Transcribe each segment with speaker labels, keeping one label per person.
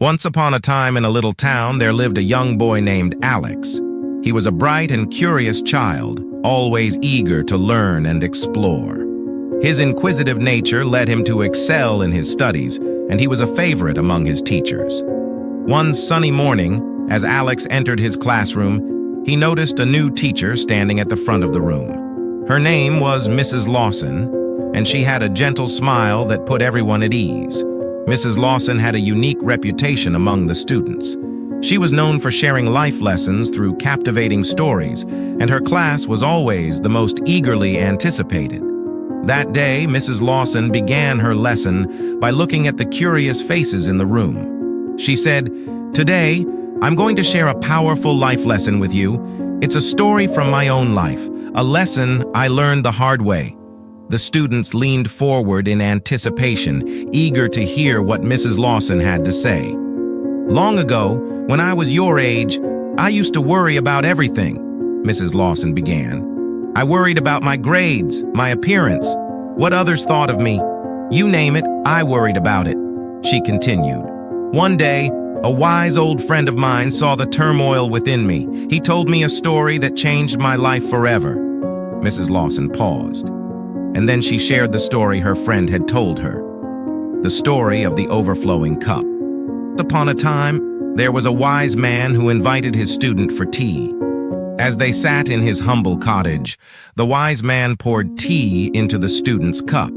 Speaker 1: Once upon a time in a little town, there lived a young boy named Alex. He was a bright and curious child, always eager to learn and explore. His inquisitive nature led him to excel in his studies, and he was a favorite among his teachers. One sunny morning, as Alex entered his classroom, he noticed a new teacher standing at the front of the room. Her name was Mrs. Lawson, and she had a gentle smile that put everyone at ease. Mrs. Lawson had a unique reputation among the students. She was known for sharing life lessons through captivating stories, and her class was always the most eagerly anticipated. That day, Mrs. Lawson began her lesson by looking at the curious faces in the room. She said, "Today, I'm going to share a powerful life lesson with you. It's a story from my own life, a lesson I learned the hard way." The students leaned forward in anticipation, eager to hear what Mrs. Lawson had to say. "Long ago, when I was your age, I used to worry about everything," Mrs. Lawson began. "I worried about my grades, my appearance, what others thought of me. You name it, I worried about it," she continued. "One day, a wise old friend of mine saw the turmoil within me. He told me a story that changed my life forever." Mrs. Lawson paused, and then she shared the story her friend had told her. The story of the overflowing cup. Upon a time, there was a wise man who invited his student for tea. As they sat in his humble cottage, the wise man poured tea into the student's cup.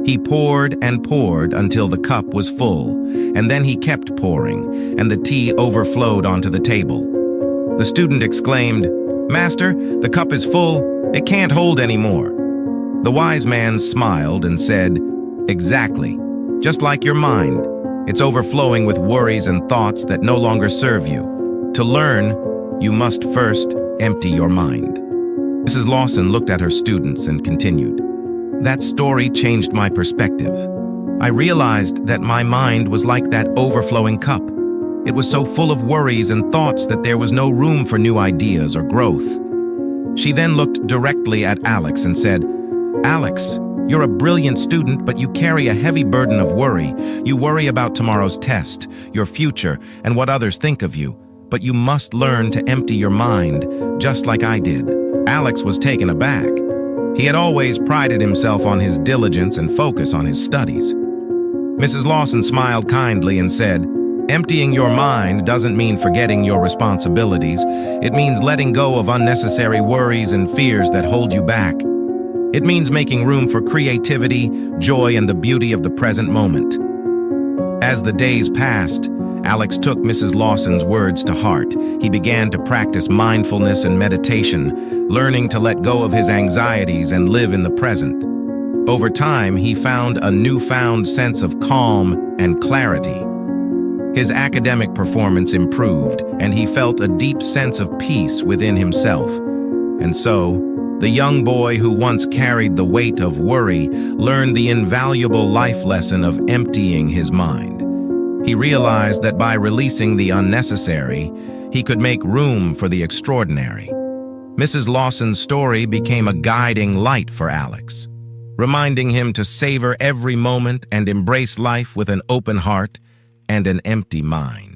Speaker 1: He poured and poured until the cup was full, and then he kept pouring, and the tea overflowed onto the table. The student exclaimed, "Master, the cup is full. It can't hold any more." The wise man smiled and said, "Exactly, just like your mind. It's overflowing with worries and thoughts that no longer serve you. To learn, you must first empty your mind." Mrs. Lawson looked at her students and continued, "That story changed my perspective. I realized that my mind was like that overflowing cup. It was so full of worries and thoughts that there was no room for new ideas or growth." She then looked directly at Alex and said, "Alex, you're a brilliant student, but you carry a heavy burden of worry. You worry about tomorrow's test, your future, and what others think of you. But you must learn to empty your mind, just like I did." Alex was taken aback. He had always prided himself on his diligence and focus on his studies. Mrs. Lawson smiled kindly and said, "Emptying your mind doesn't mean forgetting your responsibilities. It means letting go of unnecessary worries and fears that hold you back. It means making room for creativity, joy, and the beauty of the present moment." As the days passed, Alex took Mrs. Lawson's words to heart. He began to practice mindfulness and meditation, learning to let go of his anxieties and live in the present. Over time, he found a newfound sense of calm and clarity. His academic performance improved, and he felt a deep sense of peace within himself. And so, the young boy who once carried the weight of worry learned the invaluable life lesson of emptying his mind. He realized that by releasing the unnecessary, he could make room for the extraordinary. Mrs. Lawson's story became a guiding light for Alex, reminding him to savor every moment and embrace life with an open heart and an empty mind.